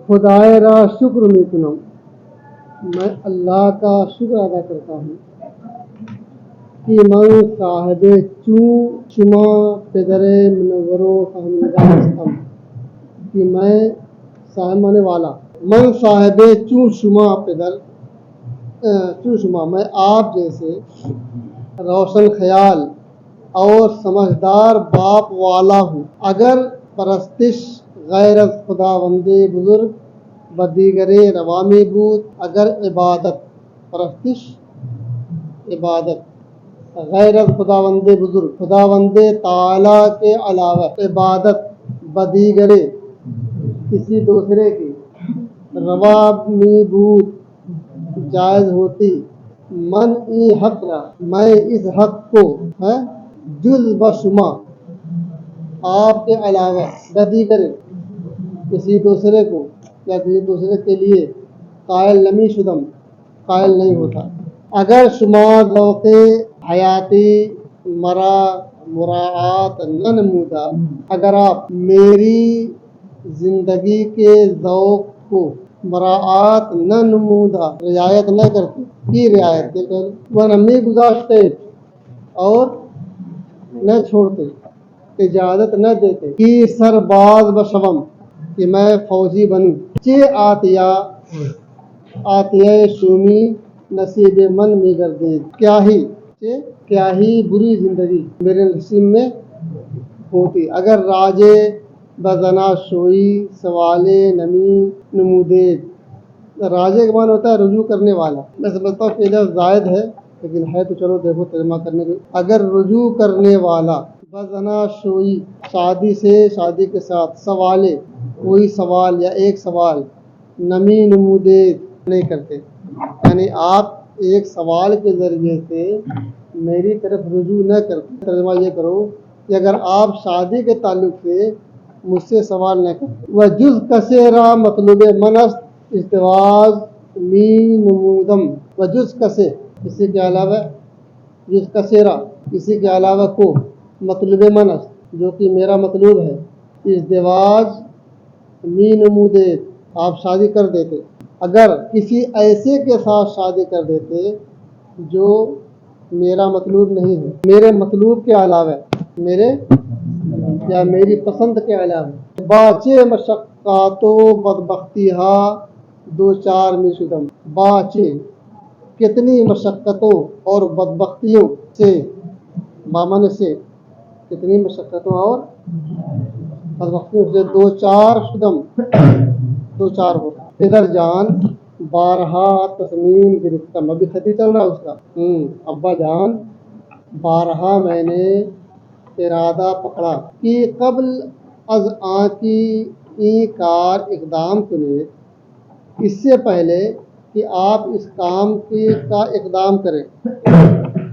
خدائے را شکر می کنم، میں اللہ کا شکر ادا کرتا ہوں کہ من صاحب چوں شما پدر منور و فہمیدہ ہستم، کہ میں صاحب مانے والا، من صاحب چوں شما پدر چوں شما میں آپ جیسے روشن خیال اور سمجھدار باپ والا ہوں۔ اگر پرستش غیر از خداوند بزرگ و دیگر روامی بود، اگر عبادت پرستش عبادت غیر از خداوند بزرگ خداوند تعالی کے علاوہ عبادت بدیگر کسی دوسرے کی روامی بود جائز ہوتی، من ای حق را میں اس حق کو جز بشما آپ کے علاوہ بدیگر کسی دوسرے کو یا کسی دوسرے کے لیے قائل نمی شدم قائل نہیں ہوتا۔ اگر شما ذوق حیاتی مرا مراعات نہ نمودا، اگر آپ میری زندگی کے ذوق کو مراعات نہ نمودا رعایت نہ کرتے کی رعایت وہ نمی گزاشتے اور نہ چھوڑتے اجازت نہ دیتے کہ سرباز بشوم کہ میں فوجی بنوں، چے آتیہ شومی نصیب من میں گردید، کیا ہی بری زندگی میرے نصیب میں ہوتی، اگر راجے بزنا شوئی سوالے نمی نمودید۔ راجے کے معنی ہوتا ہے رجوع کرنے والا، میں سمجھتا ہوں کہ لفظ زائد ہے لیکن ہے تو چلو دیکھو ترجمہ کرنے کے، اگر رجوع کرنے والا، بزنا شوئی شادی کے ساتھ، سوالے کوئی سوال یا ایک سوال، نمی نمودید نہیں کرتے، یعنی آپ ایک سوال کے ذریعے سے میری طرف رجوع نہ کرتے۔ ترجمہ یہ کرو کہ اگر آپ شادی کے تعلق سے مجھ سے سوال نہ کرتے۔ وہ جز کثیرہ مطلوب منست ازدواج می نمودم، و جز کثیر کسی کے علاوہ، جز کثیرہ کسی کے علاوہ کو، مطلوب منست جو کہ میرا مطلوب ہے، ازدواج می نمودید آپ شادی کر دیتے، اگر کسی ایسے کے ساتھ شادی کر دیتے جو میرا مطلوب نہیں ہے، میرے مطلوب کے علاوہ، میری پسند کے علاوہ، باچے مشقات و بدبختی ہا دو چار می شدم، باچے کتنی مشقتوں اور بدبختیوں سے، مامن سے کتنی مشقتوں اور بدبختیوں سے دو چار شدم، دو چار ہو، ادھر جان بارہا تصمیم گرفتم، ابھی خطی چل رہا اس کا، ابا جان بارہا میں نے ارادہ پکڑا کہ قبل از آن کی ای کار اقدام کنید، اس سے پہلے کہ آپ اس کام کا اقدام کریں،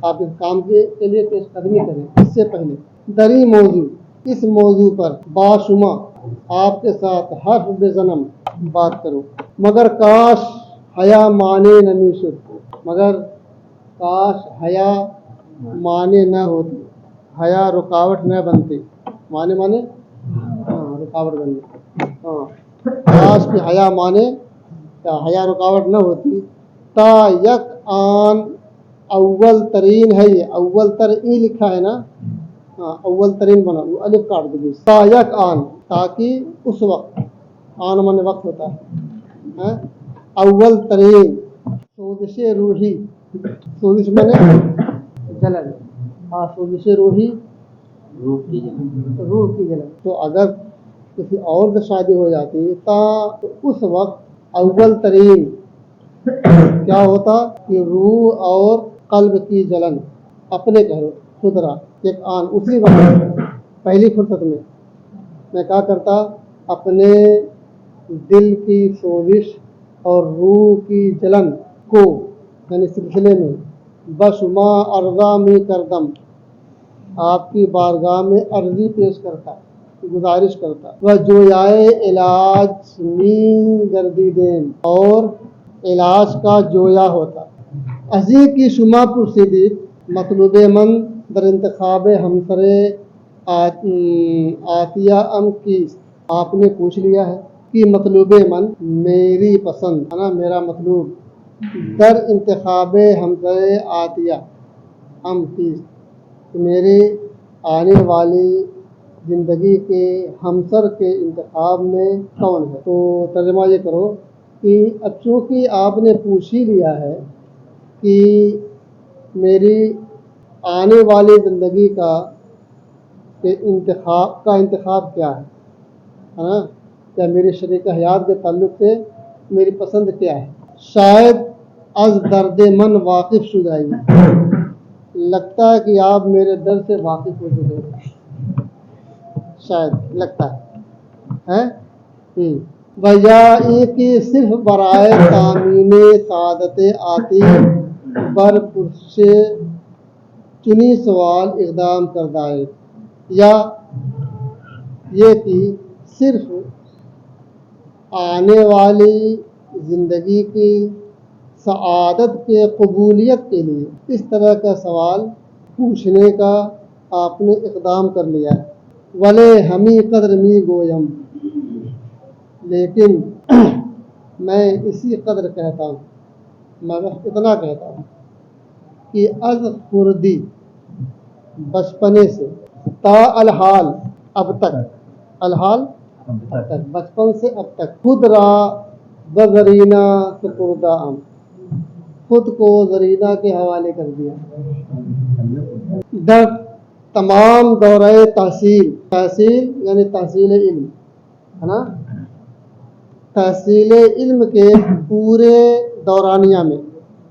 آپ اس کام کے لیے پیش قدمی کریں، اس سے پہلے دری موضوع اس موضوع پر باشما آپ کے ساتھ حرف بزنم بات کرو، مگر کاش حیا مانے نمی شد، مگر کاش حیا مانے نہ ہوتی، حیا رکاوٹ نہ بنتی، مانے رکاوٹ بنتی، کاش کی حیا مانے حیا رکاوٹ نہ ہوتی، تا یک آن اول ترین ہے، یہ اول ترین لکھا ہے نا، اول ترین بنا وہ الف کاٹ دیجیے، تا یک آن تاکہ اس وقت، آن من وقت ہوتا ہے، اول ترین سوزش روحی، سوزش میں نے جلن، سوزش روحی روح کی جلن، تو اگر کسی اور سے شادی ہو جاتی تو اس وقت اول ترین کیا ہوتا کہ روح اور قلب کی جلن اپنے کہو خدرا ایک آن اسی وقت پہلی فرصت میں کیا کرتا، اپنے دل کی سوزش اور روح کی جلن کو یعنی سلسلے میں بشما ارضا میں کردم آپ کی بارگاہ میں عرضی پیش کرتا، گزارش کرتا، وہ جویائے علاج می گردیدین اور علاج کا جویا ہوتا، ازی کی شما پرسیدید مطلوب من در انتخاب ہمسر آتیہ ام کی، آپ نے پوچھ لیا ہے کی مطلوب من میری پسند ہے نا میرا مطلوب در انتخاب ہمسر آتیہ ہم کی میرے آنے والی زندگی کے ہمسر کے انتخاب میں کون ہے. تو ترجمہ یہ کرو کہ اب چونکہ آپ نے پوچھ ہی لیا ہے کہ میری آنے والی زندگی کا انتخاب کیا ہے نا کیا میرے شریک حیات کے تعلق سے میری پسند کیا ہے. شاید از درد من واقف شدائی لگتا ہے کہ آپ میرے درد سے واقف ہو چکے ہیں. شاید لگتا ہے بجائے کہ صرف برائے تامین سعادت آتی بر پرش چنی سوال اقدام کردہ ہے یا یہ کہ صرف آنے والی زندگی کی سعادت کے قبولیت کے لیے اس طرح کا سوال پوچھنے کا آپ نے اقدام کر لیا ہے. ولے ہمیں قدر می گویم لیکن میں اسی قدر کہتا ہوں میں بس اتنا کہتا ہوں کہ از خردی بچپنے سے تا الحال اب تک الحال بچپن سے اب تک خود را بزرینہ سپردہ خود کو زرینہ کے حوالے کر دیا. در تمام دورہ تحصیل یعنی تحصیل علم ہے نا تحصیل علم کے پورے دورانیہ میں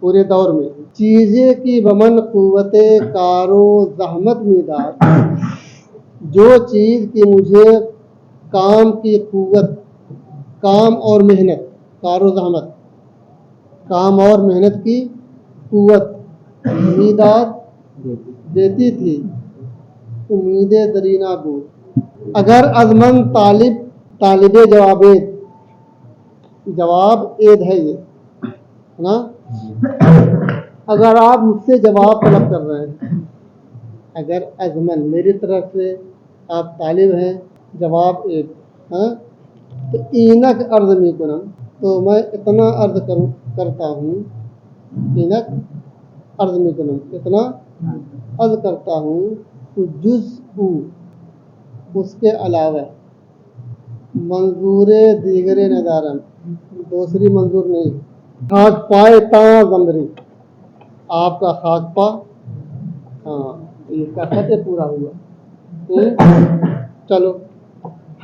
پورے دور میں چیزیں کی بمن قوت کار و زحمت میداد جو چیز کی مجھے کام کی قوت کام اور محنت کار و زحمت کام اور محنت کی قوت میداد دیتی تھی امید درینہ کو. اگر ازمن طالب جواب عید ہے یہ نا اگر آپ مجھ سے جواب طلب کر رہے ہیں اگر ازمن میری طرف سے آپ طالب ہیں جواب عید ہاں تو اینک عرض می کنم تو میں اتنا عرض کرتا ہوں اینک عرض می کنم اتنا عرض کرتا ہوں تو جز اس کے علاوہ منظور دیگر ندارم دوسری منظور نہیں. خاک پائے تاں زمری آپ کا خاک پا ہاں اس کا خط پورا ہوا. چلو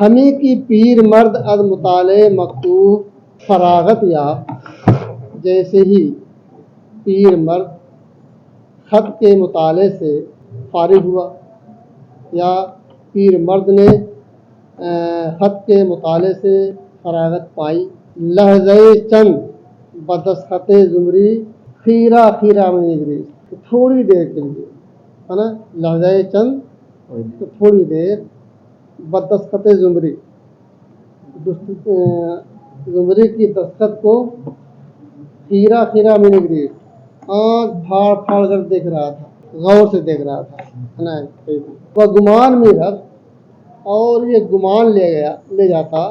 ہمیں کی پیر مرد از مطالعے مکتوب فراغت یا جیسے ہی پیر مرد خط کے مطالعے سے فارغ ہوا یا پیر مرد نے خط کے مطالعے سے فراغت پائی. لحظہ چند بدستخط زمری خیرہ میں نگری تھوڑی دیر کے لیے ہے نا لحظہ چند تو تھوڑی دیر بدستخط زمری زمری کی دستخط کو خیرہ میں نگری آنکھ پھاڑ کر دیکھ رہا تھا غور سے دیکھ رہا تھا وہ گمان میں رکھ اور یہ گمان لے جاتا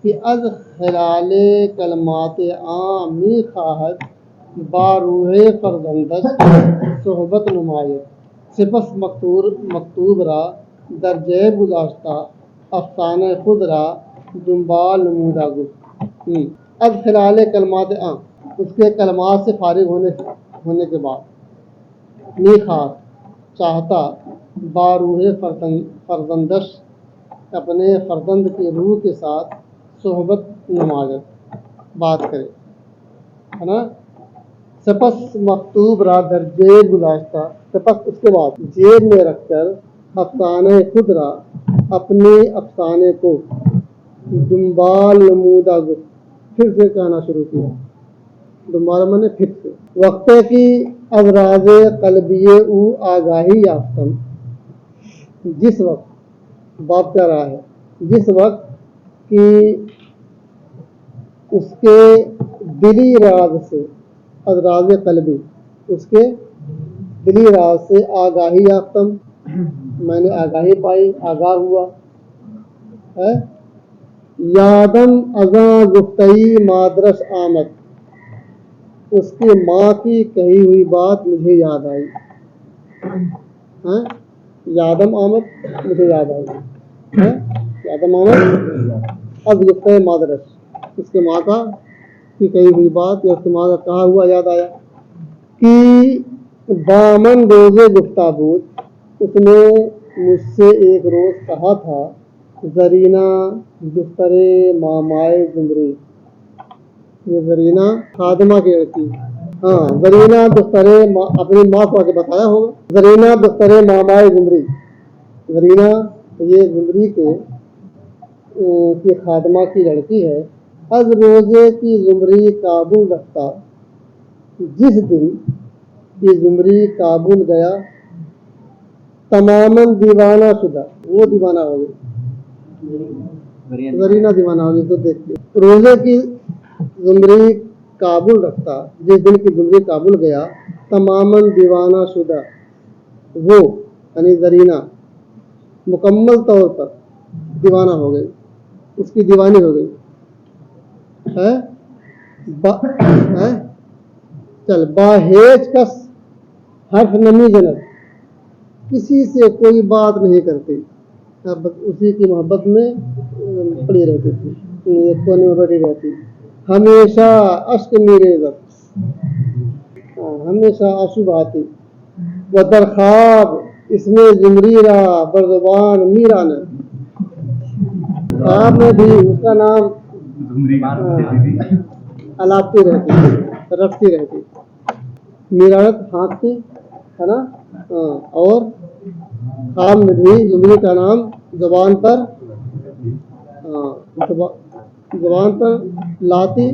کہ از خلال کلمات عامی خواہد باروح فرزندش صحبت نمایت سپس مکتوب را درجہ گزاشتہ افسانہ خود را دنبال نمودہ گفت. از خلال کلمات عام اس کے کلمات سے فارغ ہونے کے بعد میخواست چاہتا باروح فرزندش اپنے فرزند کی روح کے ساتھ صحبت نمازت بات کرے ہے نا. سپس مکتوب را درجے گزاشتہ سپس اس کے بعد جیب میں رکھ کر افسانہ خود را اپنے افسانے کو دنبال نمودہ گفت پھر سے کہنا شروع کیا. دنبال میں نے پھر سے وقت کی اغراض قلبیے او آگاہی یافتم جس وقت باب کہہ رہا ہے جس وقت کہ اس کے دلی راز سے اغراض قلبی اس کے دلی راز سے آگاہی یافتم میں نے آگاہی پائی آگاہ ہوا ہے یادم ازاں گفتئی مادرس آمد، اس کی ماں کی کہی ہوئی بات مجھے یاد آئی. ہاں یادم آمد مجھے یاد آئی. ہاں یادم آمد از گفتہ مادرس، اس کے ماں کا کی کہی ہوئی بات یا اس کے ماں کا کہا ہوا یاد آیا. کہ بامن روزے گفتہ بود، اس نے مجھ سے ایک روز کہا تھا زرینہ دخترے مامائے زمری. یہ زرینہ خادمہ کی لڑکی. ہاں زرینہ دخترے اپنی ماں کو آگے بتایا ہوگا. زرینہ دخترے مامائے زمری، زرینہ یہ زمری کی خادمہ کی لڑکی ہے. از روزے کی زمری کابل رکھتا، جس دن کی زمری کابل گیا تماماً دیوانہ شدہ، وہ دیوانہ ہو گئی. زرینہ دیوانہ ہو گئی. تو دیکھتے روزے کی زمری کابل رکھتا، جس دن کی زمری کابل گیا تماماً دیوانہ شدہ، وہ یعنی زرینہ مکمل طور پر دیوانہ ہو گئی، اس کی دیوانی ہو گئی. چل باہیج کس حرف نمی جنت، کسی سے کوئی بات نہیں کرتی، اسی کی محبت میں پڑی رہتی تھی، کونے میں پڑی رہتی. ہمیشہ اشک میرے زب، ہمیشہ آنسو بہاتی. وہ درخواب اس میں زمری را برزبان میرانہ، خواب میں بھی اس کا نام الاپتی رہتی، رکھتی رہتی. میرانت ہانکتی ہے نا. اور خواب میں بھی زمری کا نام زبان پر لاتی